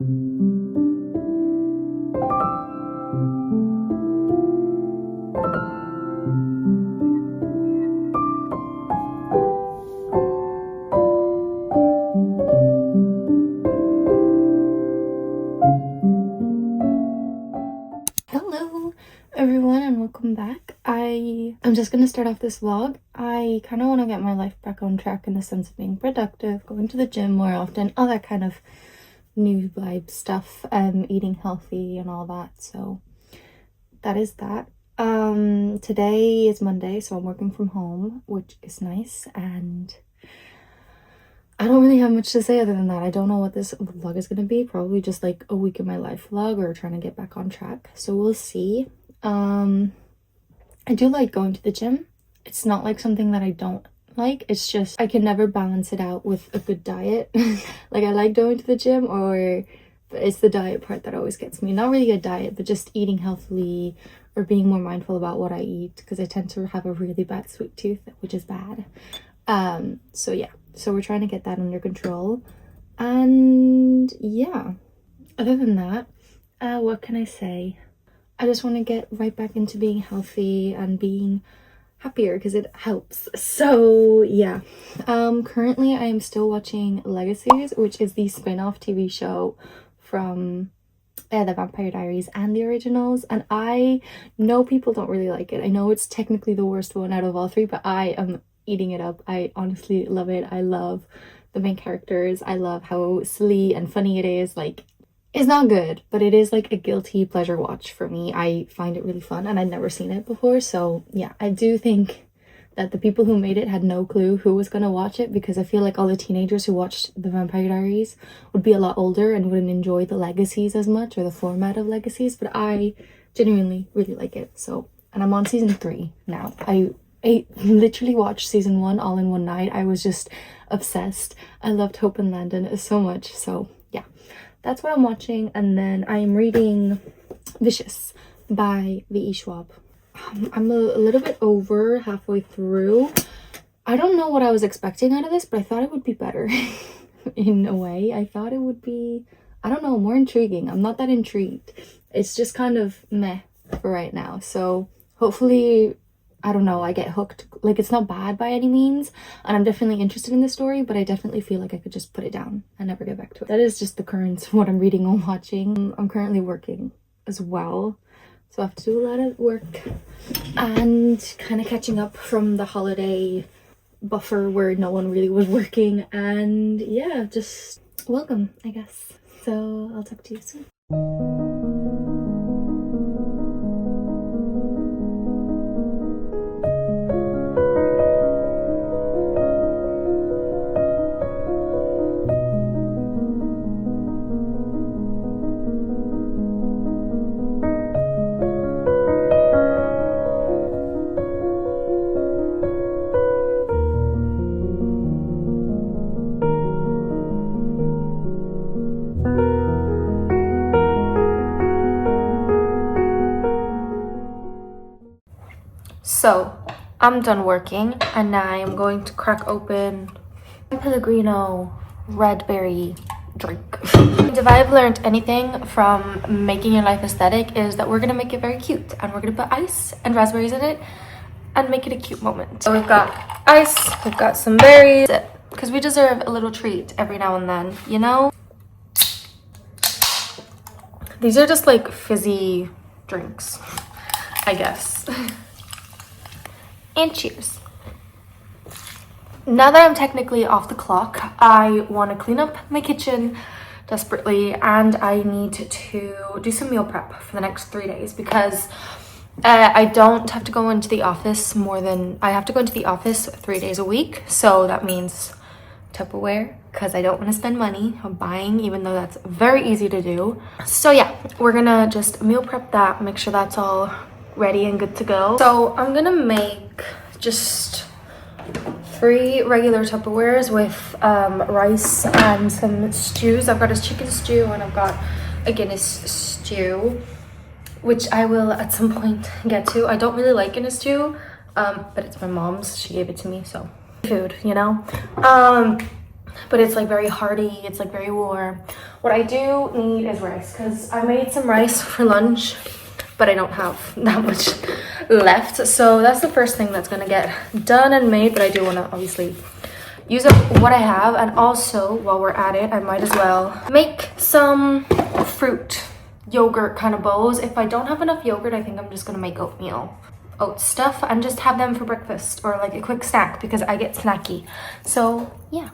Hello everyone and welcome back. I'm just gonna start off this vlog. I kind of want to get my life back on track in the sense of being productive, going to the gym more often, all that kind of new vibe stuff, eating healthy and all that. So that is that. Today is Monday, so I'm working from home, which is nice, and I don't really have much to say other than that. I don't know what this vlog is going to be. Probably just like a week in my life vlog or trying to get back on track. So we'll see. I do like going to the gym. It's not like something that I don't like. It's just I can never balance it out with a good diet. Like I like going to the gym, but it's the diet part that always gets me. Not really a diet, but just eating healthily or being more mindful about what I eat, because I tend to have a really bad sweet tooth, which is bad. So yeah. So we're trying to get that under control. And yeah, other than that, what can I say? I just want to get right back into being healthy and being happier because it helps. So yeah, currently I am still watching Legacies, which is the spin-off TV show from the Vampire Diaries and the originals, and I know people don't really like it. I know it's technically the worst one out of all three, but I am eating it up. I honestly love it. I love the main characters. I love how silly and funny it is. Like, it's not good, but it is like a guilty pleasure watch for me. I find it really fun, and I'd never seen it before. So yeah, I do think that the people who made it had no clue who was gonna watch it, because I feel like all the teenagers who watched the Vampire Diaries would be a lot older and wouldn't enjoy the Legacies as much, or the format of Legacies. But I genuinely really like it. So, and I'm on season 3 now. I literally watched season 1 all in one night. I was just obsessed. I loved Hope and Landon so much. So yeah, that's what I'm watching. And then I am reading Vicious by V.E. Schwab. I'm a little bit over halfway through. I don't know what I was expecting out of this, but I thought it would be better. In a way, I thought it would be, I don't know, more intriguing. I'm not that intrigued. It's just kind of meh for right now. So hopefully, I don't know, I get hooked. Like, it's not bad by any means, and I'm definitely interested in the story, but I definitely feel like I could just put it down and never get back to it. That is just the current what I'm reading or watching. I'm currently working as well, so I have to do a lot of work and kind of catching up from the holiday buffer where no one really was working. And yeah, just welcome, I guess. So I'll talk to you soon. So I'm done working, and now I am going to crack open Pellegrino red berry drink. If I've learned anything from making your life aesthetic, is that we're gonna make it very cute, and we're gonna put ice and raspberries in it and make it a cute moment. So we've got ice, we've got some berries, because we deserve a little treat every now and then, you know? These are just like fizzy drinks, I guess. And cheers. Now that I'm technically off the clock, I want to clean up my kitchen desperately, and I need to do some meal prep for the next 3 days, because I don't have to go into the office I have to go into the office 3 days a week. So that means Tupperware, because I don't want to spend money on buying, even though that's very easy to do. So yeah, we're gonna just meal prep that, make sure that's all ready and good to go. So I'm gonna make just 3 regular Tupperwares with rice and some stews. I've got a chicken stew and I've got a Guinness stew, which I will at some point get to. I don't really like Guinness stew, but it's my mom's. She gave it to me, so food, you know. but it's like very hearty, it's like very warm. What I do need is rice, because I made some rice for lunch, but I don't have that much left. So that's the first thing that's gonna get done and made, but I do want to obviously use up what I have. And also, while we're at it, I might as well make some fruit yogurt kind of bowls. If I don't have enough yogurt, I think I'm just gonna make oat stuff and just have them for breakfast or like a quick snack, because I get snacky. So yeah.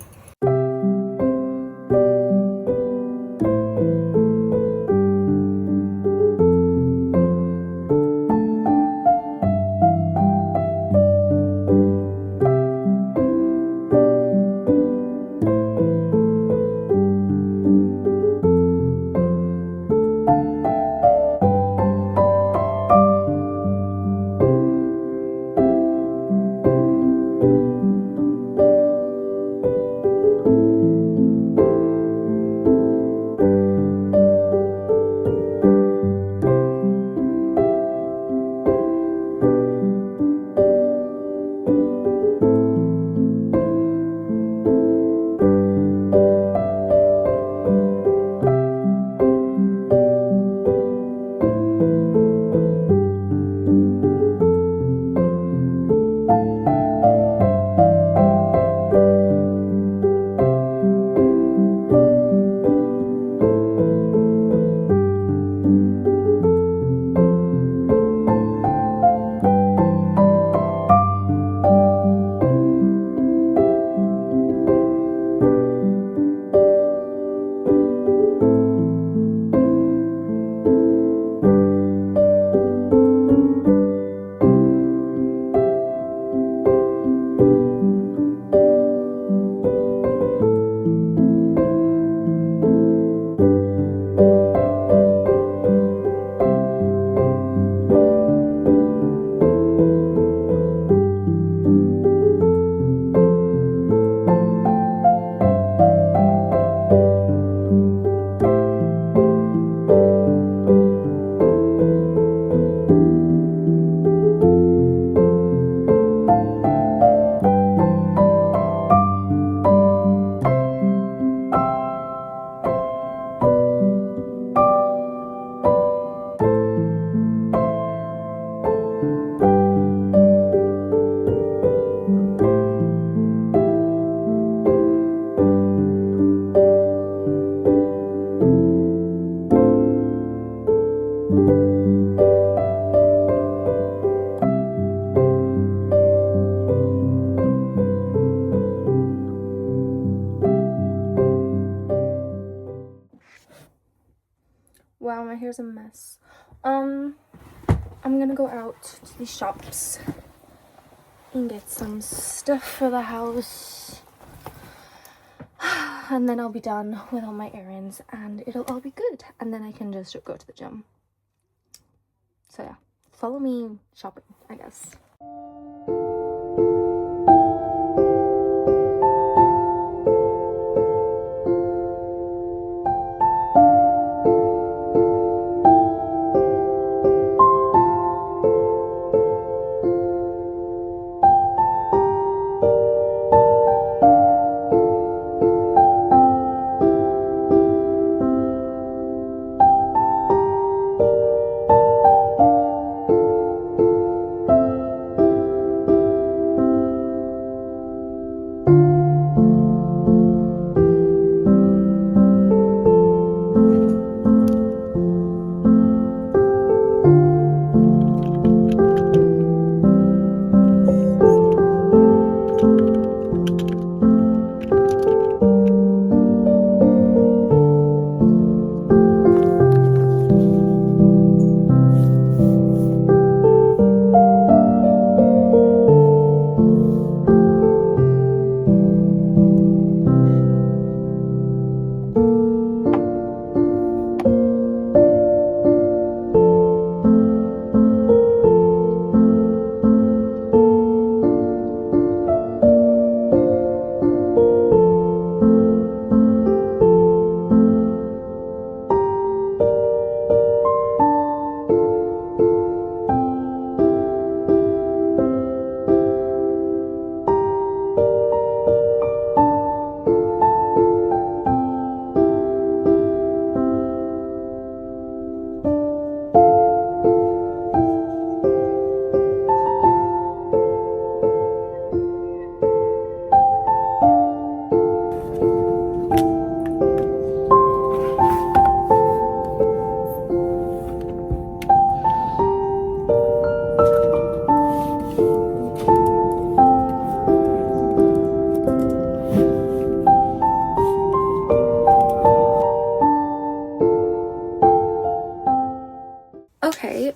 Wow, my hair's a mess. I'm gonna go out to the shops and get some stuff for the house. And then I'll be done with all my errands and it'll all be good. And then I can just go to the gym. So yeah, follow me shopping, I guess.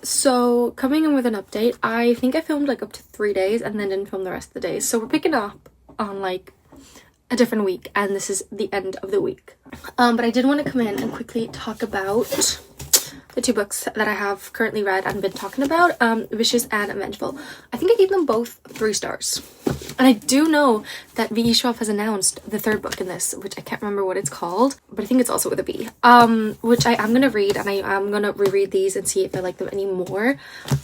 so coming in with an update. I think I filmed like up to 3 days and then didn't film the rest of the days. So we're picking up on like a different week, and this is the end of the week. But I did want to come in and quickly talk about the 2 books that I have currently read and been talking about, Vicious and Vengeful. I think I gave them both 3 stars. And I do know that V.E. Schwab has announced the 3rd book in this, which I can't remember what it's called, but I think it's also with a B, which I am going to read, and I am going to reread these and see if I like them anymore.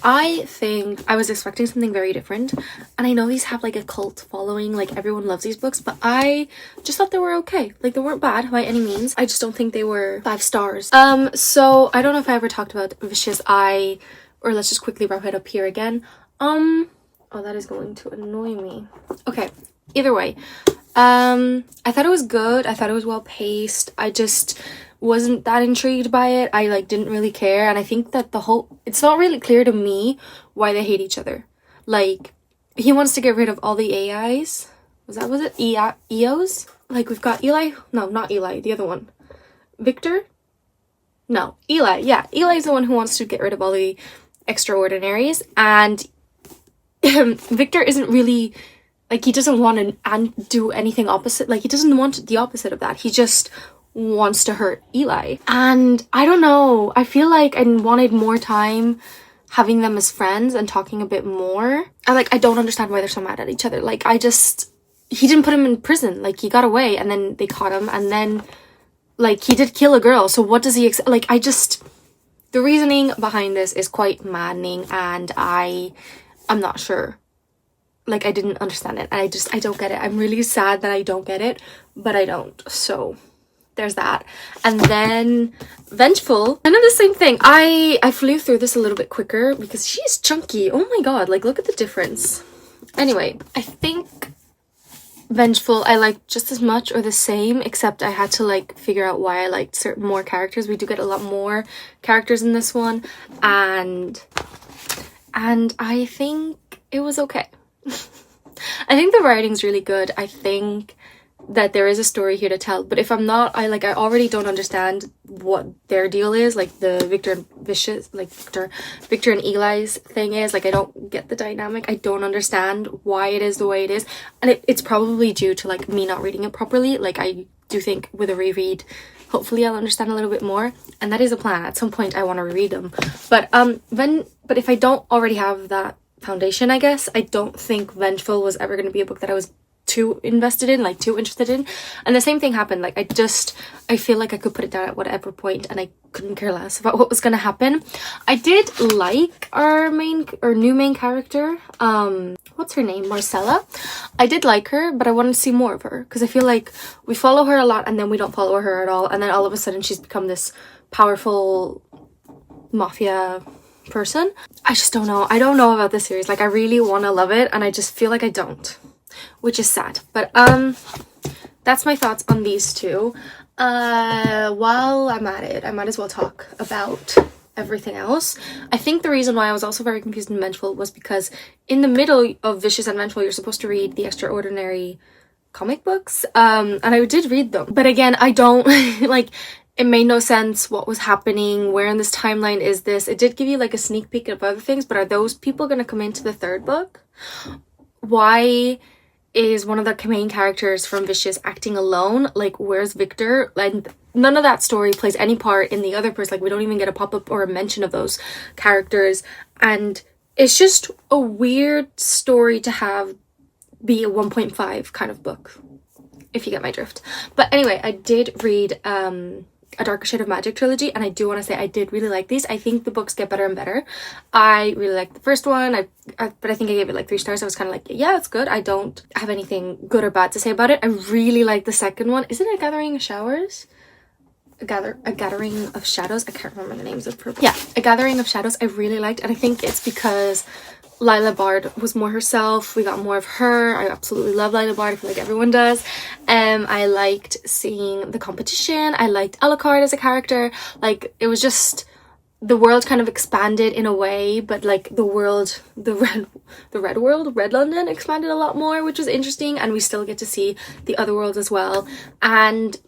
I think I was expecting something very different, and I know these have like a cult following, like everyone loves these books, but I just thought they were okay. Like, they weren't bad by any means. I just don't think they were 5 stars. So I don't know if I ever talked about Vicious. Or let's just quickly wrap it up here again. Oh, that is going to annoy me. Okay, either way, I thought it was good. I thought it was well paced. I just wasn't that intrigued by it. I like didn't really care, and I think that it's not really clear to me why they hate each other. Like, he wants to get rid of all the AIs. Was it EOs? Like, we've got Eli. No, not Eli. The other one, Victor. No, Eli. Yeah, Eli's the one who wants to get rid of all the extraordinaries, and Victor isn't really, like, he doesn't want to do anything opposite. Like, he doesn't want the opposite of that. He just wants to hurt Eli. And I don't know, I feel like I wanted more time having them as friends and talking a bit more. I don't understand why they're so mad at each other. Like, he didn't put him in prison. Like, he got away, and then they caught him, and then, like, he did kill a girl. So what does he the reasoning behind this is quite maddening, and I'm not sure. Like, I didn't understand it. I don't get it. I'm really sad that I don't get it, but I don't. So there's that. And then Vengeful, kind of the same thing. I flew through this a little bit quicker because she's chunky. Oh my god, like, look at the difference. Anyway, I think Vengeful I liked just as much or the same, except I had to like figure out why I liked certain more characters. We do get a lot more characters in this one, and I think it was okay. I think the writing's really good. I think that there is a story here to tell, but if I'm not, I already don't understand what their deal is, like the Victor and Eli's thing is. Like, I don't get the dynamic. I don't understand why it is the way it is, and it's probably due to like me not reading it properly. Like, I do think with a reread, hopefully I'll understand a little bit more, and that is a plan. At some point I want to reread them, but if I don't already have that foundation, I guess, I don't think Vengeful was ever going to be a book that I was too invested in, like too interested in. And the same thing happened. Like, I feel like I could put it down at whatever point, and I couldn't care less about what was going to happen. I did like our new main character, what's her name, Marcella. I did like her, but I wanted to see more of her, because I feel like we follow her a lot and then we don't follow her at all, and then all of a sudden she's become this powerful mafia person. I just don't know. I don't know about this series. Like, I really want to love it, and I just feel like I don't, which is sad. But that's my thoughts on these 2. While I'm at it, I might as well talk about everything else. I think the reason why I was also very confused in Vengeful was because in the middle of Vicious and Vengeful, you're supposed to read the Extraordinary comic books, and I did read them, but again, I don't like, it made no sense what was happening. Where in this timeline is this? It did give you like a sneak peek of other things, but are those people going to come into the 3rd book? Why is one of the main characters from Vicious acting alone? Like, where's Victor? Like, none of that story plays any part in the other person. Like, we don't even get a pop-up or a mention of those characters, and it's just a weird story to have be a 1.5 kind of book, if you get my drift. But anyway, I did read A Darker Shade of Magic trilogy, and I do want to say I did really like these. I think the books get better and better. I really liked the first one, but I think I gave it like 3 stars. I was kind of like, yeah, it's good. I don't have anything good or bad to say about it. I really like the second one. Isn't it A Gathering of Showers? A Gathering of Shadows? I can't remember the names of purple. Yeah, A Gathering of Shadows I really liked, and I think it's because Lila Bard was more herself. We got more of her. I absolutely love Lila Bard. I feel like everyone does. I liked seeing the competition. I liked Alucard as a character. Like, it was just, the world kind of expanded in a way, but like the world, the red world, Red London expanded a lot more, which was interesting, and we still get to see the other worlds as well. And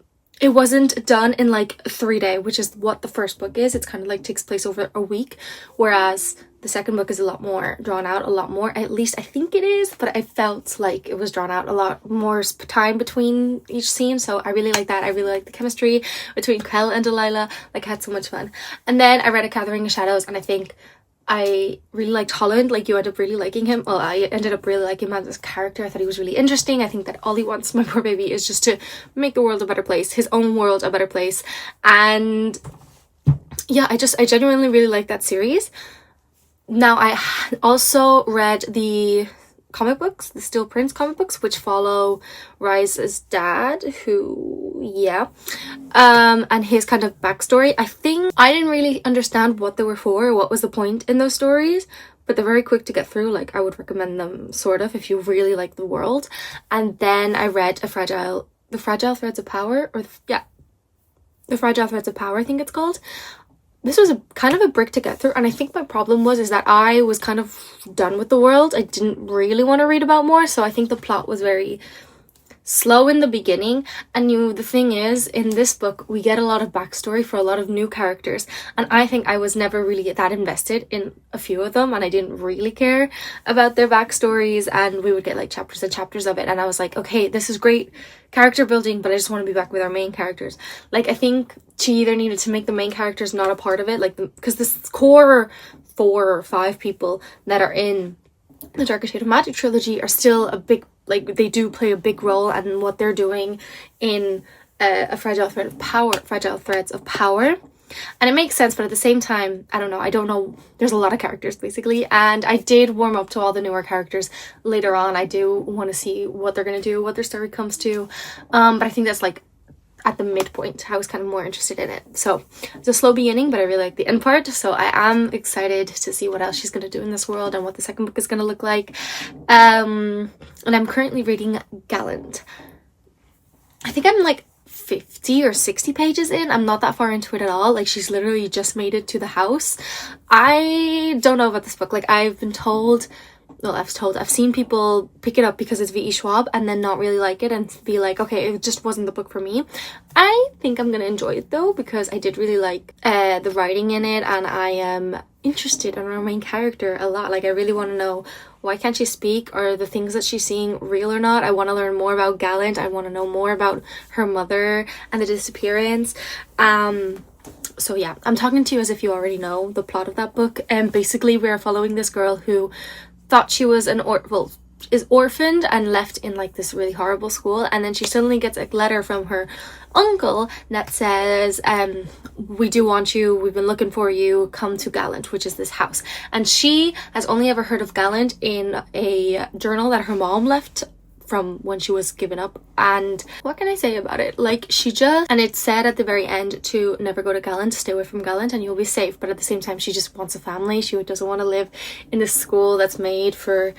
it wasn't done in like 3 days, which is what the first book is. It's kind of like takes place over a week, whereas the second book is a lot more drawn out, a lot more, at least I think it is, but I felt like it was drawn out a lot more time between each scene. So I really like that. I really like the chemistry between Kel and Delilah. Like, I had so much fun. And then I read A Gathering of Shadows, and I think I really liked Holland. Like, you end up really liking him. Well, I ended up really liking him as a character. I thought he was really interesting. I think that all he wants, my poor baby, is just to make the world a better place, his own world a better place. And yeah, I genuinely really like that series. Now, I also read the comic books, the Steel Prince comic books, which follow Rise's dad, who, yeah, and his kind of backstory. I think I didn't really understand what they were for, or what was the point in those stories, but they're very quick to get through. Like, I would recommend them, sort of, if you really like the world. And then I read The Fragile Threads of Power, or The Fragile Threads of Power, I think it's called. This was kind of a brick to get through, and I think my problem is that I was kind of done with the world. I didn't really want to read about more, so I think the plot was very slow in the beginning. And the thing is, in this book we get a lot of backstory for a lot of new characters, and I think I was never really that invested in a few of them, and I didn't really care about their backstories, and we would get like chapters and chapters of it, and I was like, okay, this is great character building, but I just want to be back with our main characters. Like, I think she either needed to make the main characters not a part of it, like, because this core 4 or 5 people that are in the Darker Shade of Magic trilogy are still a big, like, they do play a big role in what they're doing in a Fragile Threads of Power. And it makes sense, but at the same time, I don't know, there's a lot of characters basically, and I did warm up to all the newer characters later on. I do want to see what they're going to do, what their story comes to, but I think that's like at the midpoint. I was kind of more interested in it. So it's a slow beginning, but I really like the end part, so I am excited to see what else she's going to do in this world and what the second book is going to look like. And I'm currently reading Gallant. I think I'm like 50 or 60 pages in. I'm not that far into it at all. Like, she's literally just made it to the house. I don't know about this book. Like, I've seen people pick it up because it's V.E. Schwab and then not really like it and be like, okay, it just wasn't the book for me. I think I'm gonna enjoy it though, because I did really like the writing in it, and I am interested in our main character a lot. Like, I really want to know, why can't she speak? Are the things that she's seeing real or not? I want to learn more about Gallant. I want to know more about her mother and the disappearance. So yeah, I'm talking to you as if you already know the plot of that book. And basically, we're following this girl who thought she was is orphaned and left in like this really horrible school, and then she suddenly gets a letter from her uncle that says, we do want you, we've been looking for you, come to Gallant, which is this house. And she has only ever heard of Gallant in a journal that her mom left from when she was given up. And what can I say about it? Like, and it said at the very end to never go to Gallant, stay away from Gallant and you'll be safe, but at the same time she just wants a family. She doesn't want to live in this school that's made for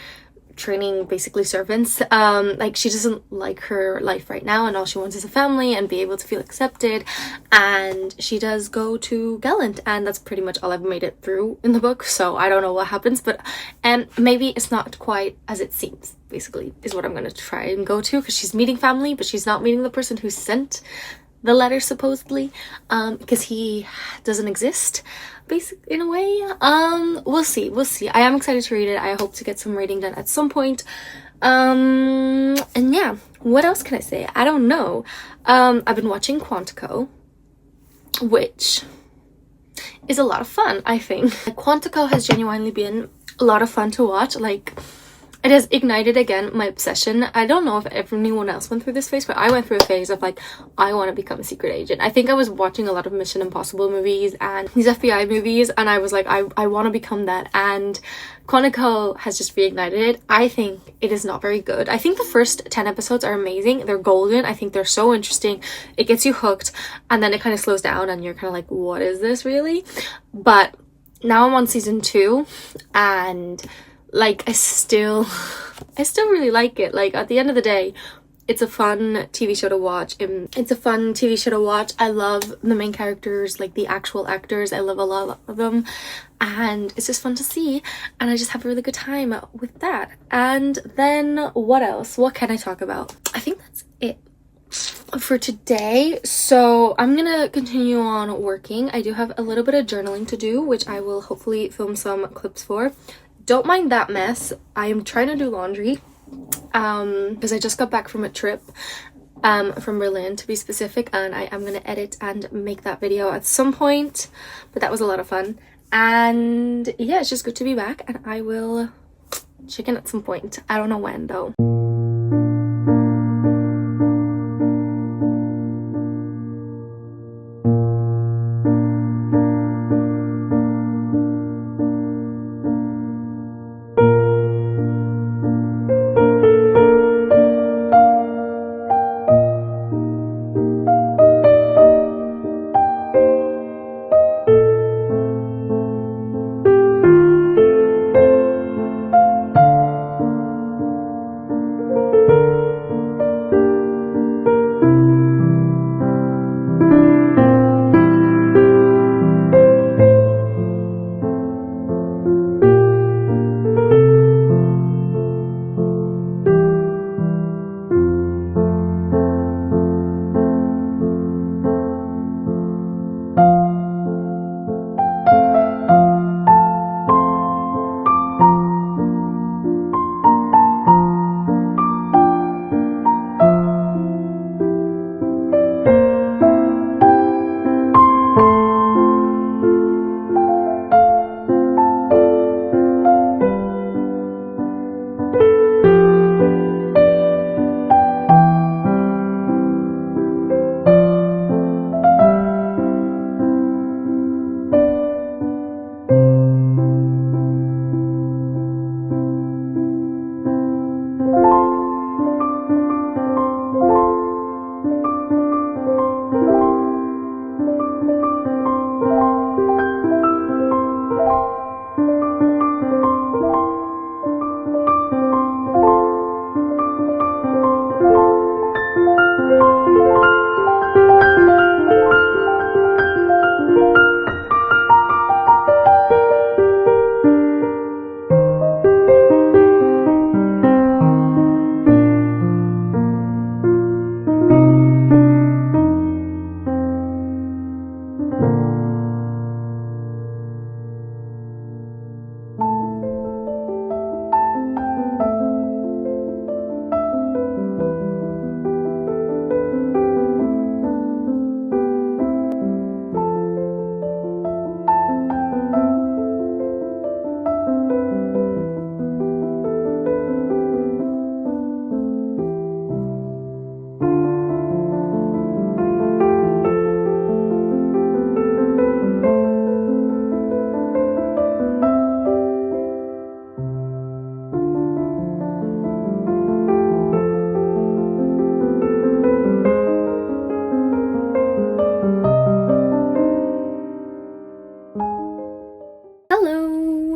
training basically servants. Like, she doesn't like her life right now, and all she wants is a family and be able to feel accepted. And she does go to Gallant, and that's pretty much all I've made it through in the book, so I don't know what happens, but maybe it's not quite as it seems, basically, is what I'm gonna try and go to, because she's meeting family, but she's not meeting the person who sent the letter, supposedly, because he doesn't exist, basically, in a way. We'll see. I am excited to read it. I hope to get some reading done at some point. And yeah, what else can I say? I don't know. I've been watching Quantico, which is a lot of fun, I think. Quantico has genuinely been a lot of fun to watch. Like, it has ignited again my obsession. I don't know if anyone else went through this phase, but I went through a phase of like, I want to become a secret agent. I think I was watching a lot of Mission Impossible movies and these FBI movies, and I was like, I want to become that. And Quantico has just reignited it. I think it is not very good. I think the first 10 episodes are amazing. They're golden. I think they're so interesting. It gets you hooked, and then it kind of slows down and you're kind of like, what is this really? But now I'm on season 2, and like, I still really like it. Like, at the end of the day, it's a fun TV show to watch. I love the main characters, like the actual actors. I love a lot of them, and it's just fun to see, and I just have a really good time with that. And then what else? What can I talk about? I think that's it. for today. So I'm gonna continue on working. I do have a little bit of journaling to do, which I will hopefully film some clips for. Don't mind that mess. I am trying to do laundry because I just got back from a trip from Berlin, to be specific, and I am gonna edit and make that video at some point, but that was a lot of fun. And yeah, it's just good to be back, and I will check in at some point. I don't know when though.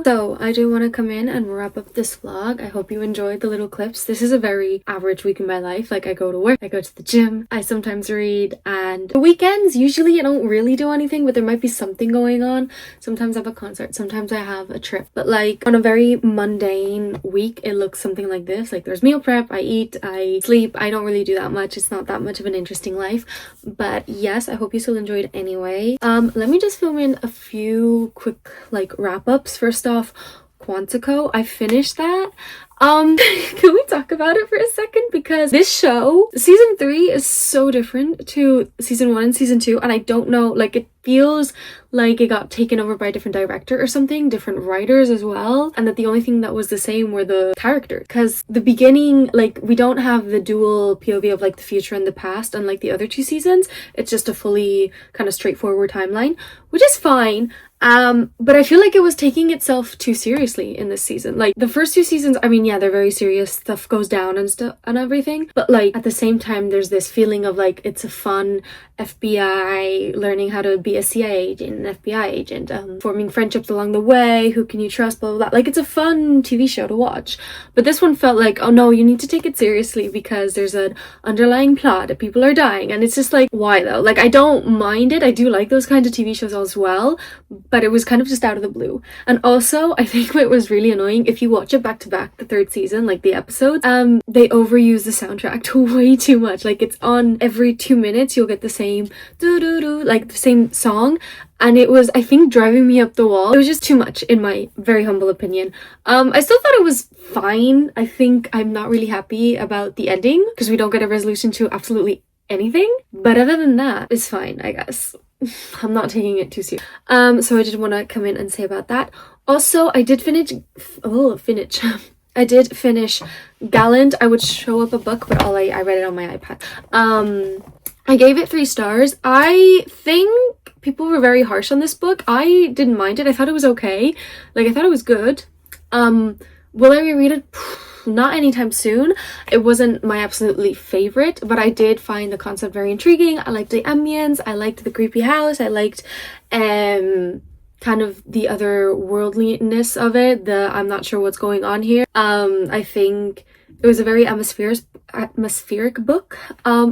So I do want to come in and wrap up this vlog. I hope you enjoyed the little clips. This is a very average week in my life. Like, I go to work, I go to the gym, I sometimes read, and the weekends usually I don't really do anything, but there might be something going on. Sometimes I have a concert, sometimes I have a trip, but like on a very mundane week it looks something like this. Like, there's meal prep, I eat, I sleep. I don't really do that much. It's not that much of an interesting life, but yes, I hope you still enjoyed anyway. Let me just film in a few quick like wrap-ups. First off, Quantico, I finished that. Can we talk about it for a second? Because this show, season 3 is so different to season 1 and season 2, and I don't know, like, it feels like it got taken over by a different director or something, different writers as well, and that the only thing that was the same were the characters. Because the beginning, like, we don't have the dual POV of like the future and the past unlike the other 2 seasons. It's just a fully kind of straightforward timeline, which is fine. But I feel like it was taking itself too seriously in this season. Like, the first 2 seasons, I mean, yeah, they're very serious, stuff goes down and stuff and everything, but like at the same time there's this feeling of like it's a fun FBI learning how to be a CIA agent, an FBI agent, forming friendships along the way, who can you trust, blah, blah, blah. Like, it's a fun TV show to watch. But this one felt like, oh no, you need to take it seriously because there's an underlying plot, people are dying, and it's just like, why though? Like, I don't mind it, I do like those kinds of TV shows as well, but it was kind of just out of the blue. And also, I think what was really annoying, if you watch it back to back, the third season, like the episodes, they overuse the soundtrack to way too much. Like, it's on every 2 minutes, you'll get the same doo-doo-doo, like the same song, and it was, I think, driving me up the wall. It was just too much, in my very humble opinion. I still thought it was fine. I think I'm not really happy about the ending, because we don't get a resolution to absolutely anything, but other than that, it's fine, I guess. I'm not taking it too serious. So I did want to come in and say about that. Also, I did finish I did finish Gallant. I would show up a book, but I read it on my iPad. I gave it 3 stars. I think people were very harsh on this book. I didn't mind it. I thought it was okay. Like, I thought it was good. Will I reread it? Not anytime soon. It wasn't my absolutely favorite, but I did find the concept very intriguing. I liked the ambience. I liked the creepy house. I liked kind of the other worldliness of it. I'm not sure what's going on here. I think it was a very atmospheric book.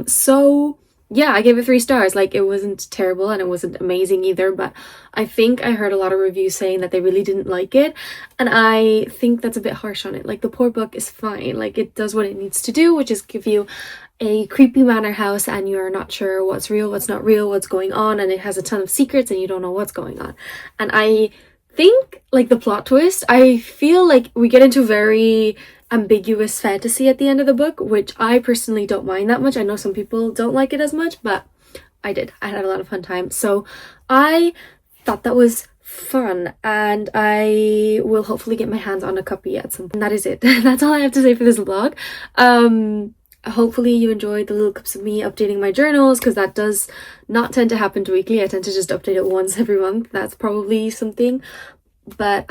So yeah, I gave it 3 stars. Like, it wasn't terrible and it wasn't amazing either, but I think I heard a lot of reviews saying that they really didn't like it, and I think that's a bit harsh on it. Like, the poor book is fine. Like, it does what it needs to do, which is give you a creepy manor house and you're not sure what's real, what's not real, what's going on, and it has a ton of secrets and you don't know what's going on. And I think, like, the plot twist, I feel like we get into very ambiguous fantasy at the end of the book, which I personally don't mind that much. I know some people don't like it as much, but I did. I had a lot of fun time. So I thought that was fun, and I will hopefully get my hands on a copy at some point. And that is it. That's all I have to say for this vlog. Hopefully you enjoyed the little clips of me updating my journals, because that does not tend to happen weekly. I tend to just update it once every month. That's probably something. But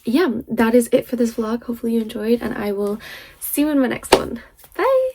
yeah, that is it for this vlog. Hopefully you enjoyed, and I will see you in my next one. Bye!